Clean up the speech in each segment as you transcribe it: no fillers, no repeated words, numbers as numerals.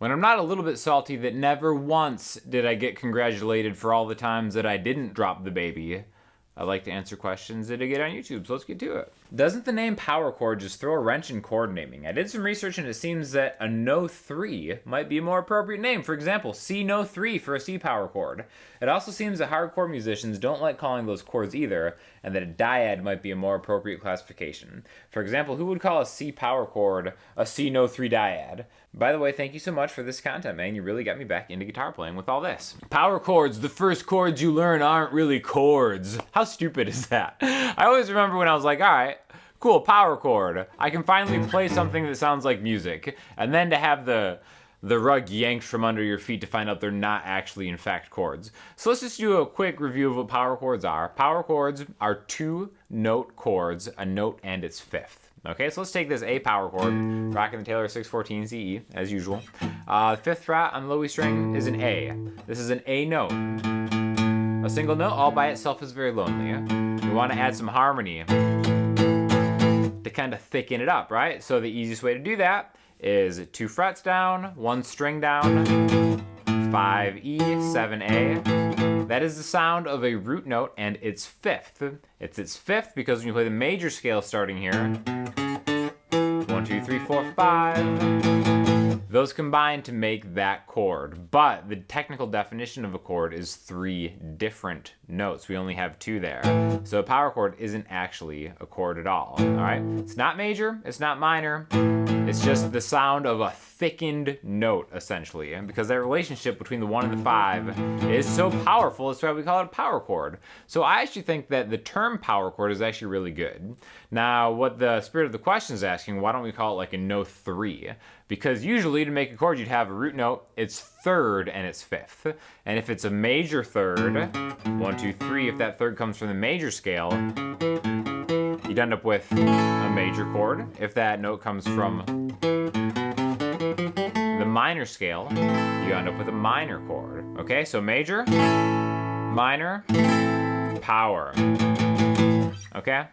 When I'm not a little bit salty that never once did I get congratulated for all the times that I didn't drop the baby, I like to answer questions that I get on YouTube, so let's get to it. Doesn't the name power chord just throw a wrench in chord naming? I did some research and it seems that a no 3 might be a more appropriate name. For example, C no 3 for a C power chord. It also seems that hardcore musicians don't like calling those chords either, and that a dyad might be a more appropriate classification. For example, who would call a C power chord a C no 3 dyad? By the way, thank you so much for this content, man. You really got me back into guitar playing with all this. Power chords, the first chords you learn aren't really chords. How stupid is that? I always remember when I was like, all right, cool, power chord. I can finally play something that sounds like music. And then to have the rug yanked from under your feet to find out they're not actually, in fact, chords. So let's just do a quick review of what power chords are. Power chords are 2-note chords, a note and its fifth. Okay, so let's take this A power chord, rocking the Taylor 614 CE, as usual. The fifth fret on the low E string is an A. This is an A note. A single note all by itself is very lonely. We want to add some harmony to kind of thicken it up, right? So the easiest way to do that is 2 frets down, 1 string down, 5E, 7A. That is the sound of a root note and its fifth. It's its fifth because when you play the major scale starting here, 1, 2, 3, 4, 5, those combine to make that chord. But the technical definition of a chord is 3 different notes. We only have 2 there. So a power chord isn't actually a chord at all right? It's not major, it's not minor. It's just the sound of a thickened note, essentially. And because that relationship between the 1 and the 5 is so powerful, that's why we call it a power chord. So I actually think that the term power chord is actually really good. Now, what the spirit of the question is asking, why don't we call it like a no 3? Because usually to make a chord, you'd have a root note, its third, and its fifth. And if it's a major third, 1, 2, 3, if that third comes from the major scale, you'd end up with a major chord. If that note comes from the minor scale, you end up with a minor chord. Okay, so major, minor, power. Okay?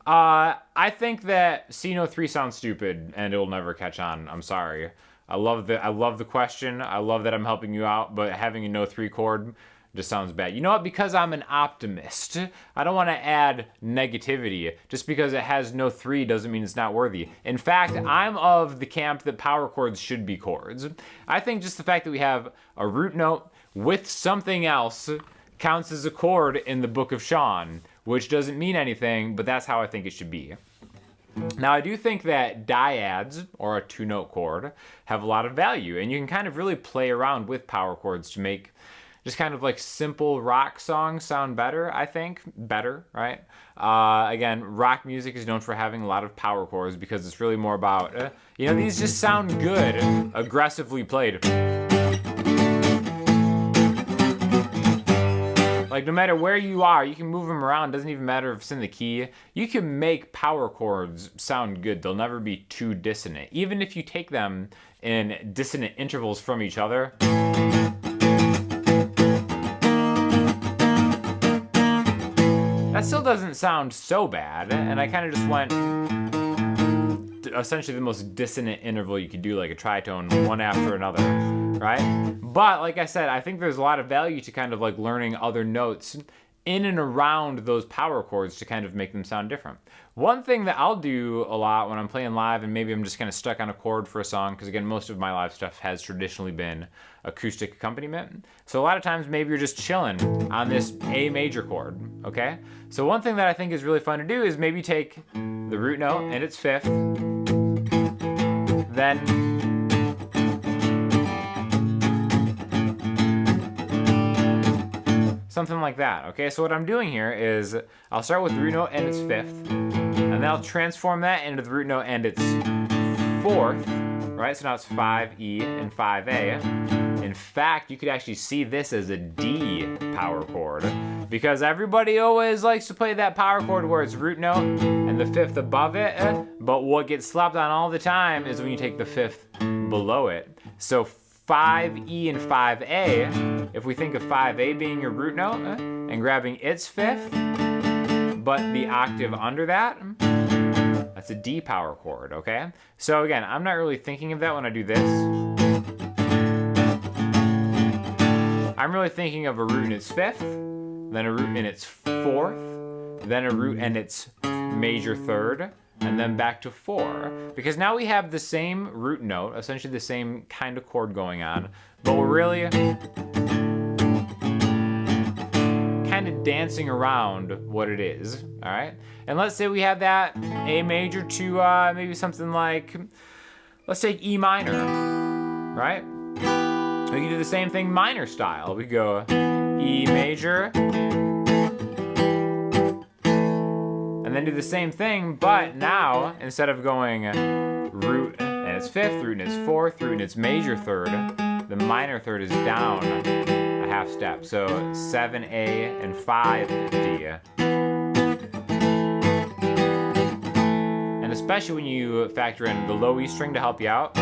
I think that C no 3 sounds stupid and it'll never catch on. I'm sorry. I love the question. I love that I'm helping you out, but having a no 3 chord just sounds bad. You know what? Because I'm an optimist, I don't want to add negativity. Just because it has no 3 doesn't mean it's not worthy. In fact, I'm of the camp that power chords should be chords. I think just the fact that we have a root note with something else counts as a chord in the Book of Sean, which doesn't mean anything, but that's how I think it should be. Now, I do think that dyads, or a 2-note chord, have a lot of value, and you can kind of really play around with power chords to make just kind of like simple rock songs sound better, I think. Better, right? Again, rock music is known for having a lot of power chords because it's really more about, these just sound good, aggressively played. Like, no matter where you are, you can move them around. Doesn't even matter if it's in the key. You can make power chords sound good. They'll never be too dissonant. Even if you take them in dissonant intervals from each other. That still doesn't sound so bad. And I kind of just went essentially the most dissonant interval you could do, like a tritone, one after another, right? But like I said, I think there's a lot of value to kind of like learning other notes in and around those power chords to kind of make them sound different. One thing that I'll do a lot when I'm playing live, and maybe I'm just kind of stuck on a chord for a song, because again, most of my live stuff has traditionally been acoustic accompaniment. So a lot of times maybe you're just chilling on this A major chord, okay? So one thing that I think is really fun to do is maybe take the root note and its fifth, then something like that, okay? So what I'm doing here is I'll start with the root note and its fifth, and then I'll transform that into the root note and its fourth, right? So now it's 5E and 5A. In fact, you could actually see this as a D power chord, because everybody always likes to play that power chord where it's root note and the fifth above it, but what gets slapped on all the time is when you take the fifth below it. So 5E and 5A, if we think of 5A being your root note and grabbing its fifth, but the octave under that, that's a D power chord, okay? So again, I'm not really thinking of that when I do this. I'm really thinking of a root in its fifth, then a root in its fourth, then a root in its major third, and then back to 4. Because now we have the same root note, essentially the same kind of chord going on, but we're really kind of dancing around what it is, all right? And let's say we have that A major to maybe something like, let's take E minor, right? We can do the same thing minor style. We go E major, and then do the same thing, but now, instead of going root in its fifth, root in its fourth, root in its major third, the minor third is down a half step. So 7A and 5D. And especially when you factor in the low E string to help you out.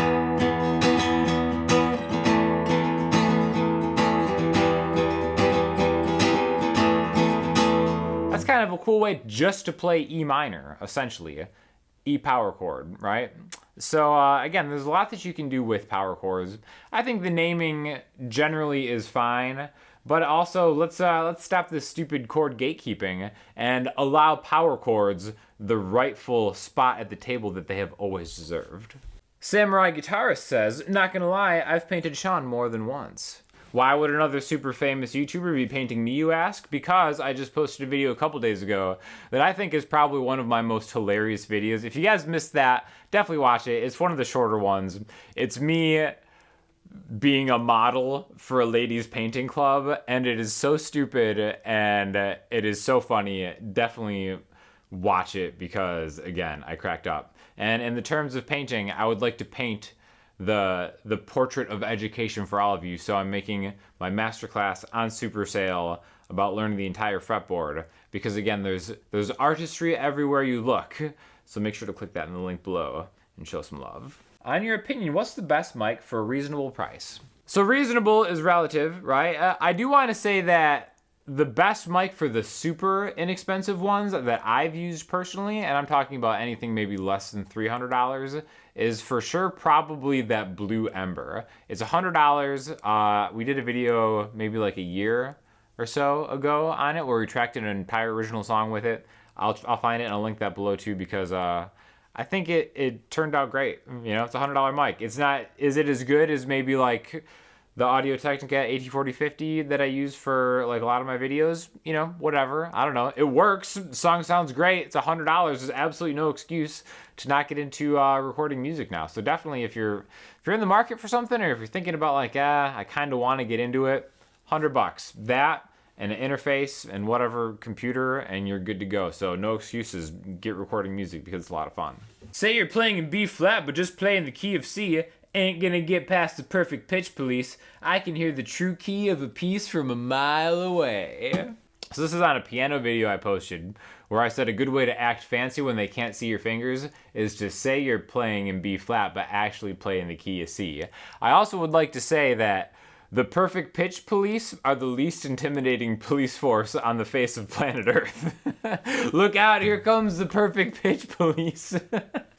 That's kind of a cool way just to play E minor, essentially. E power chord, right? So again, there's a lot that you can do with power chords. I think the naming generally is fine, but also let's stop this stupid chord gatekeeping and allow power chords the rightful spot at the table that they have always deserved. Samurai Guitarist says, not gonna lie, I've painted Sean more than once. Why would another super famous YouTuber be painting me, you ask? Because I just posted a video a couple days ago that I think is probably one of my most hilarious videos. If you guys missed that, definitely watch it. It's one of the shorter ones. It's me being a model for a ladies painting club, and it is so stupid and it is so funny. Definitely watch it because, again, I cracked up. And in the terms of painting, I would like to paint the portrait of education for all of you. So I'm making my masterclass on super sale about learning the entire fretboard, because again, there's artistry everywhere you look. So make sure to click that in the link below and show some love. On your opinion, what's the best mic for a reasonable price? So reasonable is relative, right? I do want to say that the best mic for the super inexpensive ones that I've used personally, and I'm talking about anything maybe less than $300, is for sure probably that Blue Ember. It's $100. We did a video maybe like a year or so ago on it where we tracked an entire original song with it. I'll find it and I'll link that below too, because I think it turned out great. You know, it's a $100 mic. It's not, is it as good as maybe like the Audio-Technica 804050 that I use for like a lot of my videos? You know, whatever. I don't know. It works. The song sounds great. It's $100. There's absolutely no excuse to not get into recording music now. So definitely, if you're in the market for something, or if you're thinking about like, I kind of want to get into it, $100. That and an interface and whatever computer, and you're good to go. So no excuses. Get recording music because it's a lot of fun. Say you're playing in B flat, but just play in the key of C. Ain't gonna get past the perfect pitch police. I can hear the true key of a piece from a mile away. So this is on a piano video I posted where I said a good way to act fancy when they can't see your fingers is to say you're playing in B flat but actually play in the key of C. I also would like to say that the perfect pitch police are the least intimidating police force on the face of planet Earth. Look out, here comes the perfect pitch police.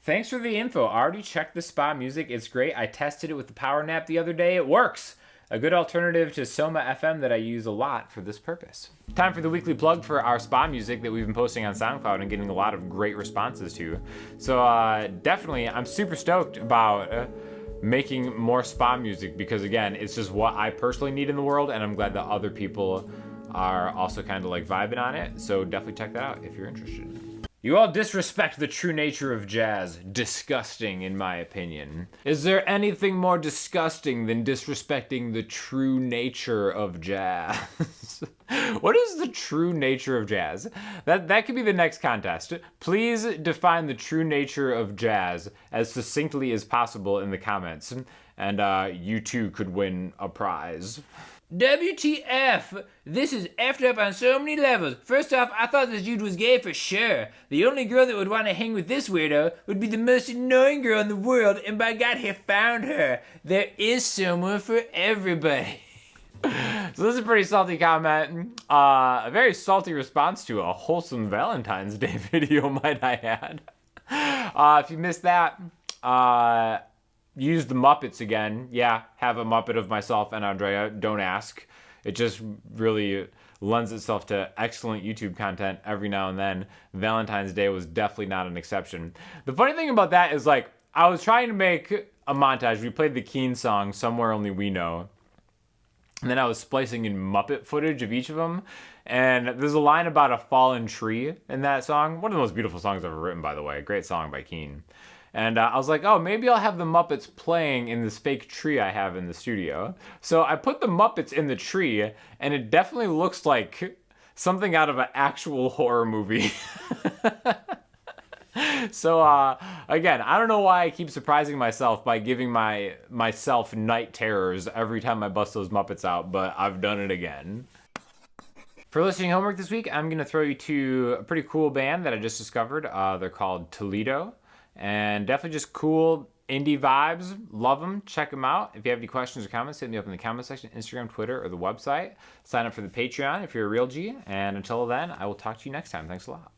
Thanks for the info. I already checked the spa music. It's great. I tested it with the power nap the other day. It works. A good alternative to Soma FM that I use a lot for this purpose. Time for the weekly plug for our spa music that we've been posting on SoundCloud and getting a lot of great responses to. So definitely, I'm super stoked about making more spa music, because again, it's just what I personally need in the world, and I'm glad that other people are also kind of like vibing on it. So definitely check that out if you're interested. You all disrespect the true nature of jazz. Disgusting, in my opinion. Is there anything more disgusting than disrespecting the true nature of jazz? What is the true nature of jazz? That could be the next contest. Please define the true nature of jazz as succinctly as possible in the comments, and you too could win a prize. WTF! This is effed up on so many levels. First off, I thought this dude was gay for sure. The only girl that would want to hang with this weirdo would be the most annoying girl in the world, and by God, he found her. There is someone for everybody. So this is a pretty salty comment. A very salty response to a wholesome Valentine's Day video, might I add. If you missed that, use the Muppets again. Yeah, have a Muppet of myself and Andrea. Don't ask. It just really lends itself to excellent YouTube content every now and then. Valentine's Day was definitely not an exception. The funny thing about that is, like, I was trying to make a montage. We played the Keen song, Somewhere Only We Know. And then I was splicing in Muppet footage of each of them. And there's a line about a fallen tree in that song. One of the most beautiful songs ever written, by the way. Great song by Keen. And I was like, oh, maybe I'll have the Muppets playing in this fake tree I have in the studio. So I put the Muppets in the tree, and it definitely looks like something out of an actual horror movie. So, again, I don't know why I keep surprising myself by giving myself night terrors every time I bust those Muppets out, but I've done it again. For listening homework this week, I'm going to throw you to a pretty cool band that I just discovered. They're called Toledo, and definitely just cool indie vibes. Love them. Check them out. If you have any questions or comments, hit me up in the comment section, Instagram, Twitter, or the website. Sign up for the Patreon if you're a real G, and until then, I will talk to you next time. Thanks a lot.